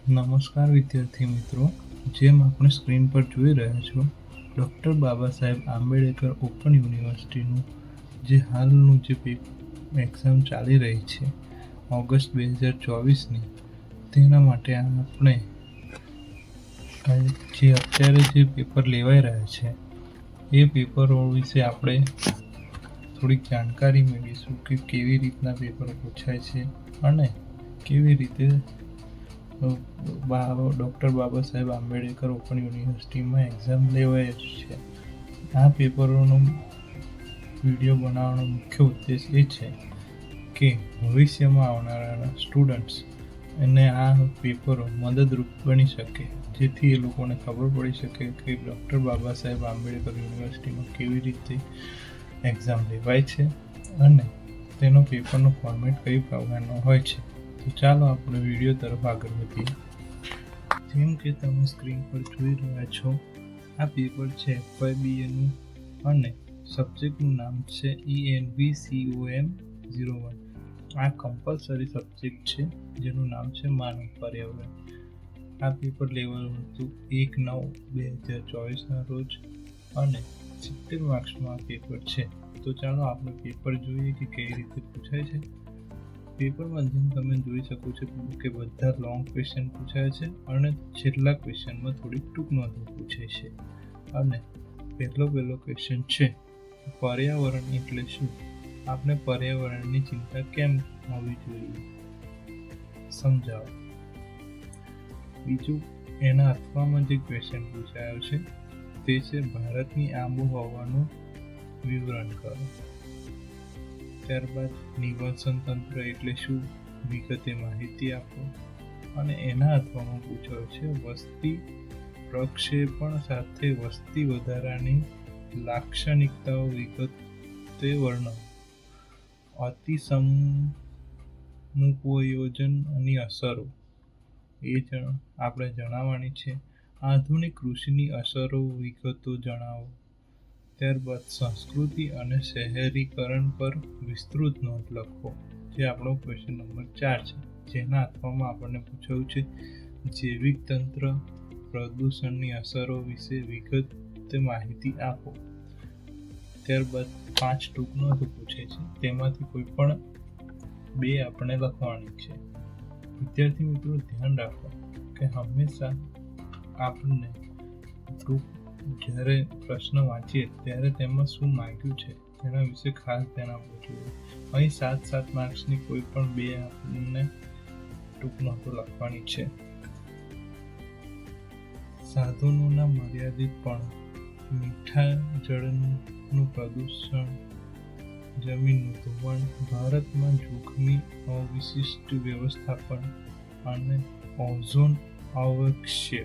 નમસ્કાર વિદ્યાર્થી મિત્રો, જેમ આપણે સ્ક્રીન પર જોઈ રહ્યા છો, ડૉક્ટર બાબા સાહેબ આંબેડકર ઓપન યુનિવર્સિટીનું જે હાલનું જે એક્ઝામ ચાલી રહી છે ઓગસ્ટ 2024ની, તેના માટે આપણે જે અત્યારે જે પેપર લેવાઈ રહ્યા છે એ પેપરો વિશે આપણે થોડીક જાણકારી મેળવીશું કે કેવી રીતના પેપર પૂછાય છે અને કેવી રીતે ડૉક્ટર બાબા સાહેબ આંબેડકર ઓપન યુનિવર્સિટીમાં એક્ઝામ લેવાય છે. આ પેપરોનો વિડીયો બનાવવાનો મુખ્ય ઉદ્દેશ એ છે કે ભવિષ્યમાં આવનારા સ્ટુડન્ટ્સ અને આ પેપરો મદદરૂપ બની શકે, જેથી એ લોકોને ખબર પડી શકે કે ડૉક્ટર બાબા સાહેબ આંબેડકર યુનિવર્સિટીમાં કેવી રીતે એક્ઝામ લેવાય છે અને તેનો પેપરનો ફોર્મેટ કઈ પ્રકારનો હોય છે. તો ચાલો આપણે વિડીયો તરફ આગળ વધીએ. જેમ કે તમે સ્ક્રીન પર જોઈ રહ્યા છો, આ પેપર છે FYBAનું અને સબ્જેક્ટનું નામ છે ENVCOM-01. આ કમ્પલસરી સબ્જેક્ટ છે જેનું નામ છે માનવ પર્યાવરણ. આ પેપર લેવાનું હતું 1/9/2024ના રોજ અને 70 માર્ક્સનું આ પેપર છે. તો ચાલો આપણે પેપર જોઈએ કે કઈ રીતે પૂછાય છે. પેપરમાં જેમ તમે જોઈ શકો છો કે બધા લોંગ ક્વેશ્ચન પૂછાય છે અને છેલ્લા ક્વેશ્ચનમાં થોડીક ટૂંક નોંધો પૂછાય છે. અને પહેલો ક્વેશ્ચન છે, પર્યાવરણ એટલે શું? આપણે પર્યાવરણની ચિંતા કેમ હોવી જોઈએ, સમજાવો. બીજું, એના અથવામાં જે ક્વેશ્ચન પૂછાયો છે તે છે ભારતની આબોહવાનું વિવરણ કરો. ત્યારબાદ નિવસન તંત્ર એટલે શું, વિગતે માહિતી આપો. અને એના અથવામાં પૂછાયો છે વસ્તી પ્રક્ષેપણ સાથે વસ્તી વધારાની લાક્ષણિકતાઓ વિગતે વર્ણવો. અતિ સમૂહોયોજનની અસરો એ આપણે જણાવવાની છે. આધુનિક કૃષિની અસરો વિગતો જણાવો. ત્યારબાદ સંસ્કૃતિ અને શહેરીકરણ પર વિસ્તૃત નોંધ લખો, જે આપણો ક્વેશ્ચન નંબર 4 છે, જેના અથવામાં આપણને પૂછાયું છે જૈવિક તંત્ર પ્રદૂષણની અસરો વિશે વિગતે માહિતી આપો. ત્યારબાદ 5 ટૂંક નોંધો પૂછે છે, તેમાંથી કોઈ પણ 2 આપણે લખવાની છે. વિદ્યાર્થી મિત્રો, ધ્યાન રાખો કે હંમેશા આપણને જ્યારે પ્રશ્ન વાંચીએ ત્યારે તેમાં શું માંગ્યું છે તેના વિશે ખાસ ધ્યાન આપવું જોઈએ. અહીં 7 માર્ક્સની કોઈ પણ 2 આપણને ટૂંક નોંધો લખવાની છે. સાધનોના મર્યાદિતપણ, મીઠા જળનું પ્રદૂષણ, જમીનનું ધોવાણ, ભારતમાં જોખમી અવિશિષ્ટ વ્યવસ્થાપન અને ઓઝોન અવક્ષય